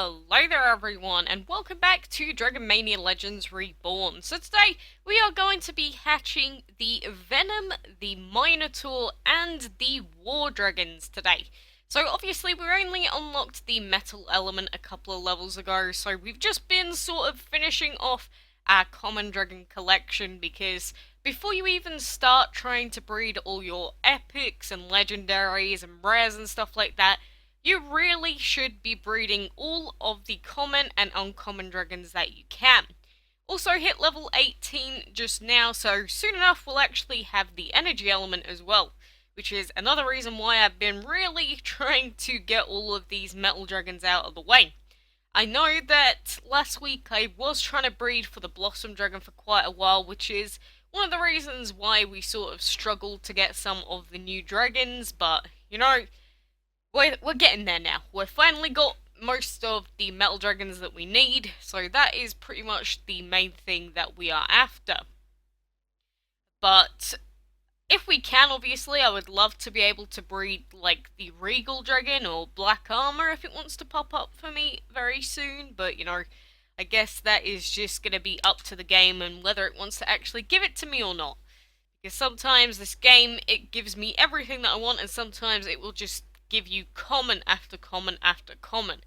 Hello there everyone, and welcome back to Dragon Mania Legends Reborn. So today, we are going to be hatching the Venom, the Minotaur, and the War Dragons today. So obviously we only unlocked the metal element a couple of levels ago, so we've just been sort of finishing off our common dragon collection, because before you even start trying to breed all your epics and legendaries and rares and stuff like that, you really should be breeding all of the common and uncommon dragons that you can. Also hit level 18 just now, so soon enough we'll actually have the energy element as well, which is another reason why I've been really trying to get all of these metal dragons out of the way. I know that last week I was trying to breed for the Blossom Dragon for quite a while, which is one of the reasons why we sort of struggled to get some of the new dragons, but, you know, we're getting there now. We've finally got most of the metal dragons that we need, so that is pretty much the main thing that we are after. But if we can, obviously, I would love to be able to breed, like, the Regal Dragon or Black Armor if it wants to pop up for me very soon, but, you know, I guess that is just going to be up to the game and whether it wants to actually give it to me or not. Because sometimes this game, it gives me everything that I want, and sometimes it will just give you common after common after common.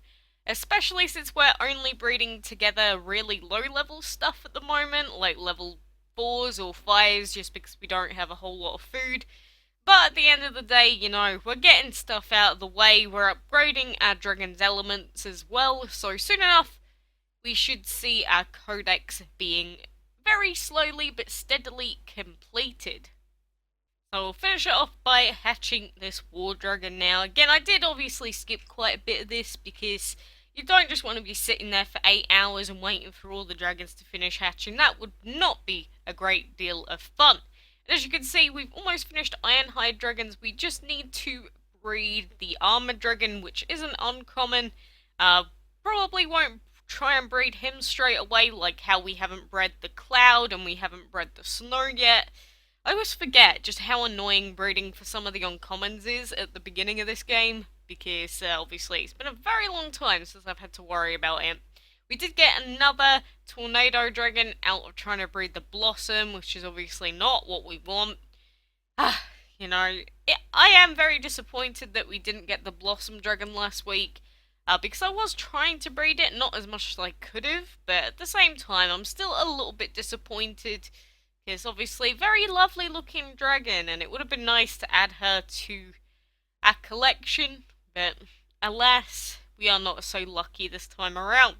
Especially since we're only breeding together really low level stuff at the moment, like level 4s or 5s, just because we don't have a whole lot of food. But at the end of the day, you know, we're getting stuff out of the way, we're upgrading our dragon's elements as well, so soon enough we should see our codex being very slowly but steadily completed. So we'll finish it off by hatching this War Dragon now. Again, I did obviously skip quite a bit of this because you don't just want to be sitting there for 8 hours and waiting for all the dragons to finish hatching. That would not be a great deal of fun. And as you can see, we've almost finished Ironhide Dragons. We just need to breed the Armored Dragon, which isn't uncommon. Probably won't try and breed him straight away, like how we haven't bred the Cloud and we haven't bred the Snow yet. I always forget just how annoying breeding for some of the uncommons is at the beginning of this game, because obviously it's been a very long time since I've had to worry about it. We did get another Tornado Dragon out of trying to breed the Blossom, which is obviously not what we want. You know, I am very disappointed that we didn't get the Blossom Dragon last week, because I was trying to breed it, not as much as I could have, but at the same time I'm still a little bit disappointed. It's obviously a very lovely looking dragon, and it would have been nice to add her to our collection, but alas, we are not so lucky this time around.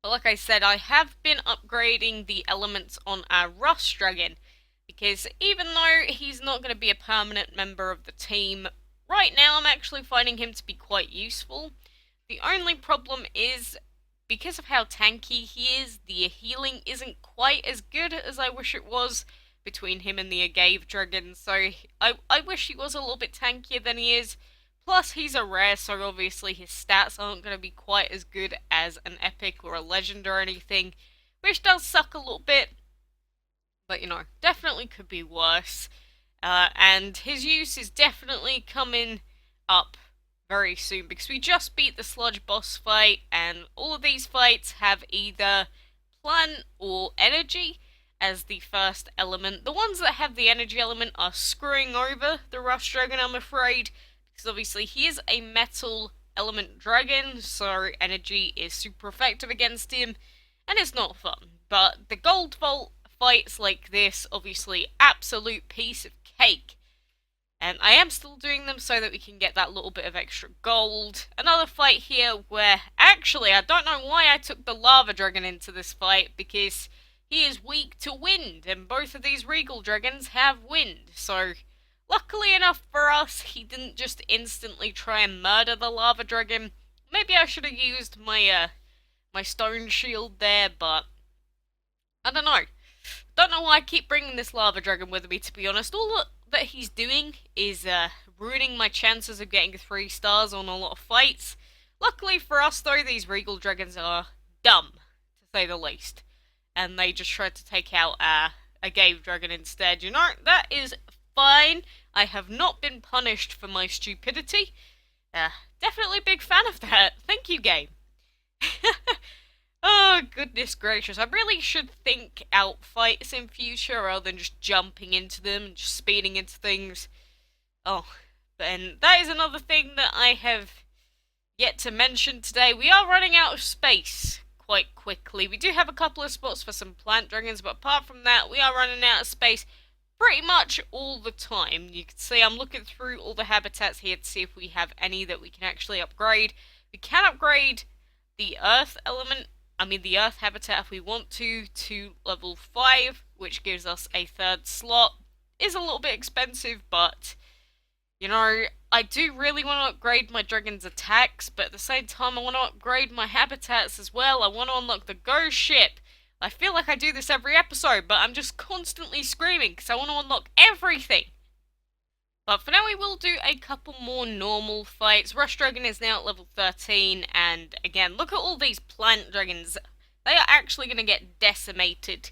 But like I said, I have been upgrading the elements on our Rust Dragon, because even though he's not going to be a permanent member of the team, right now I'm actually finding him to be quite useful. The only problem is, because of how tanky he is, the healing isn't quite as good as I wish it was between him and the Agave Dragon, so I wish he was a little bit tankier than he is. Plus, he's a rare, so obviously his stats aren't going to be quite as good as an epic or a legend or anything, which does suck a little bit, but you know, definitely could be worse. And his use is definitely coming up very soon, because we just beat the sludge boss fight, and all of these fights have either plant or energy as the first element. The ones that have the energy element are screwing over the Rust Dragon, I'm afraid, because obviously he is a metal element dragon, so energy is super effective against him, and it's not fun. But the Gold Vault fights like this, obviously absolute piece of cake. And I am still doing them so that we can get that little bit of extra gold. Another fight here where, actually, I don't know why I took the Lava Dragon into this fight, because he is weak to wind, and both of these Regal Dragons have wind. So, luckily enough for us, he didn't just instantly try and murder the Lava Dragon. Maybe I should have used my, my Stone Shield there, but I don't know. Don't know why I keep bringing this Lava Dragon with me, to be honest. All that he's doing is ruining my chances of getting 3 stars on a lot of fights. Luckily for us, though, these Regal Dragons are dumb, to say the least. And they just tried to take out a Gave Dragon instead. You know, that is fine. I have not been punished for my stupidity. definitely a big fan of that. Thank you, game. Oh, goodness gracious. I really should think out fights in future rather than just jumping into them and just speeding into things. Oh, and that is another thing that I have yet to mention today. We are running out of space quite quickly. We do have a couple of spots for some plant dragons, but apart from that, we are running out of space pretty much all the time. You can see I'm looking through all the habitats here to see if we have any that we can actually upgrade. We can upgrade the earth element, the earth habitat if we want to level 5, which gives us a third slot. Is a little bit expensive, but you know, I do really want to upgrade my dragon's attacks, but at the same time I want to upgrade my habitats as well. I want to unlock the ghost ship. I feel like I do this every episode, but I'm just constantly screaming because I want to unlock everything. But for now we will do a couple more normal fights. Rush Dragon is now at level 13, and again, look at all these plant dragons. They are actually going to get decimated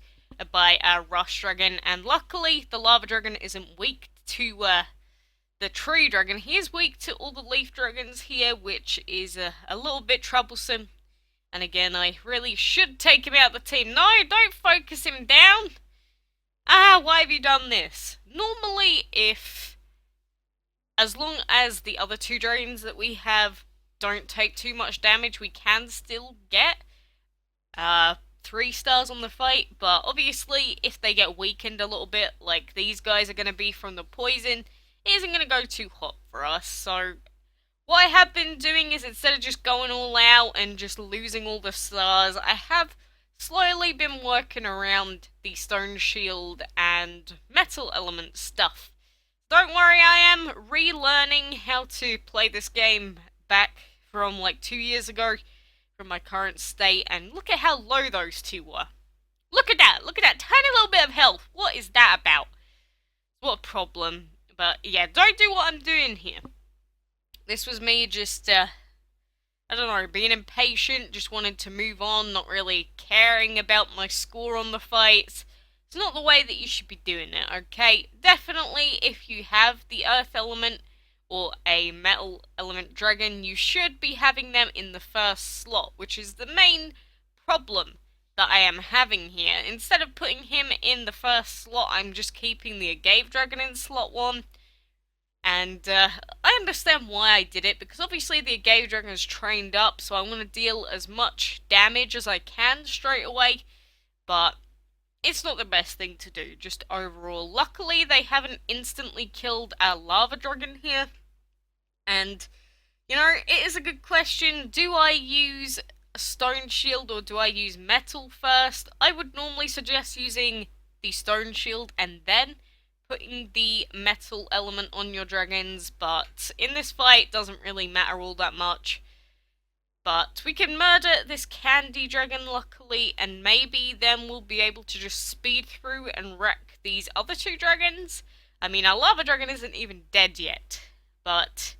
by our Rush Dragon, and luckily the Lava Dragon isn't weak to the Tree Dragon. He is weak to all the Leaf Dragons here, which is a little bit troublesome. And again, I really should take him out of the team. No, don't focus him down! Ah, why have you done this? Normally, as long as the other two dragons that we have don't take too much damage, we can still get 3 stars on the fight, but obviously if they get weakened a little bit, like these guys are going to be from the poison, it isn't going to go too hot for us. So what I have been doing is, instead of just going all out and just losing all the stars, I have slowly been working around the stone shield and metal element stuff. Don't worry, I am relearning how to play this game back from like 2 years ago from my current state, and look at how low those two were. Look at that tiny little bit of health. What is that about? What a problem. But yeah, don't do what I'm doing here. This was me just, I don't know, being impatient, just wanted to move on, not really caring about my score on the fights. It's not the way that you should be doing it, okay? Definitely, if you have the earth element or a metal element dragon, you should be having them in the first slot, which is the main problem that I am having here. Instead of putting him in the first slot, I'm just keeping the Agave Dragon in slot 1. And I understand why I did it, because obviously the Agave Dragon is trained up, so I want to deal as much damage as I can straight away. But it's not the best thing to do, just overall. Luckily, they haven't instantly killed our Lava Dragon here. And, you know, it is a good question. Do I use a stone shield or do I use metal first? I would normally suggest using the stone shield and then putting the metal element on your dragons, but in this fight, it doesn't really matter all that much. But we can murder this candy dragon, luckily, and maybe then we'll be able to just speed through and wreck these other two dragons. I mean, our lava dragon isn't even dead yet, but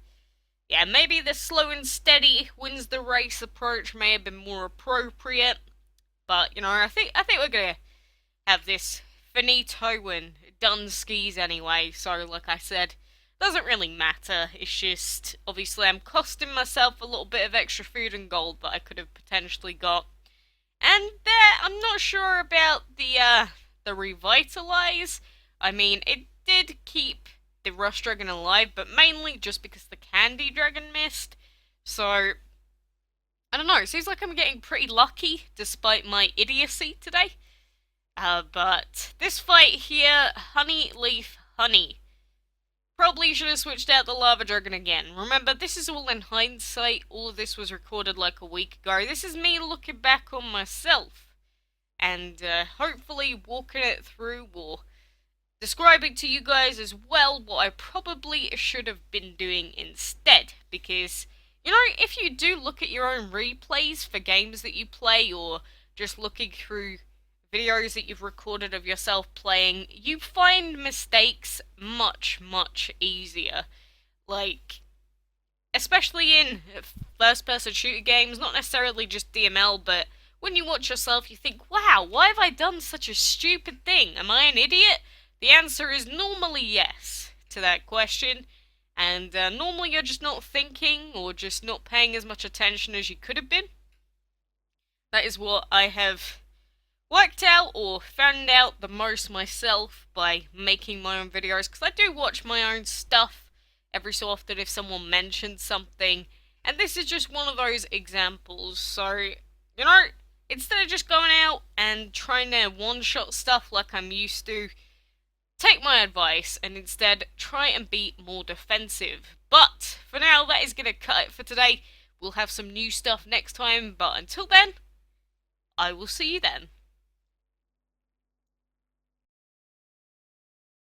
yeah, maybe the slow and steady wins the race approach may have been more appropriate. But, you know, I think we're gonna have this finito and done skis anyway, so like I said, doesn't really matter. It's just, obviously I'm costing myself a little bit of extra food and gold that I could have potentially got. And there, I'm not sure about the revitalize. I mean, it did keep the Rush Dragon alive, but mainly just because the Candy Dragon missed. So, I don't know, it seems like I'm getting pretty lucky despite my idiocy today. But this fight here, Honey Leaf Honey. Probably should have switched out the Lava Dragon again. Remember, this is all in hindsight. All of this was recorded like a week ago. This is me looking back on myself. And hopefully walking it through or describing to you guys as well what I probably should have been doing instead. Because, you know, if you do look at your own replays for games that you play, or just looking through videos that you've recorded of yourself playing, you find mistakes much, much easier. Like, especially in first-person shooter games, not necessarily just DML, but when you watch yourself, you think, wow, why have I done such a stupid thing? Am I an idiot? The answer is normally yes to that question. And normally you're just not thinking or just not paying as much attention as you could have been. That is what I have worked out or found out the most myself by making my own videos, because I do watch my own stuff every so often if someone mentions something, and this is just one of those examples. So, you know, instead of just going out and trying to one-shot stuff like I'm used to, take my advice and instead try and be more defensive. But for now, that is going to cut it for today. We'll have some new stuff next time, but until then, I will see you then.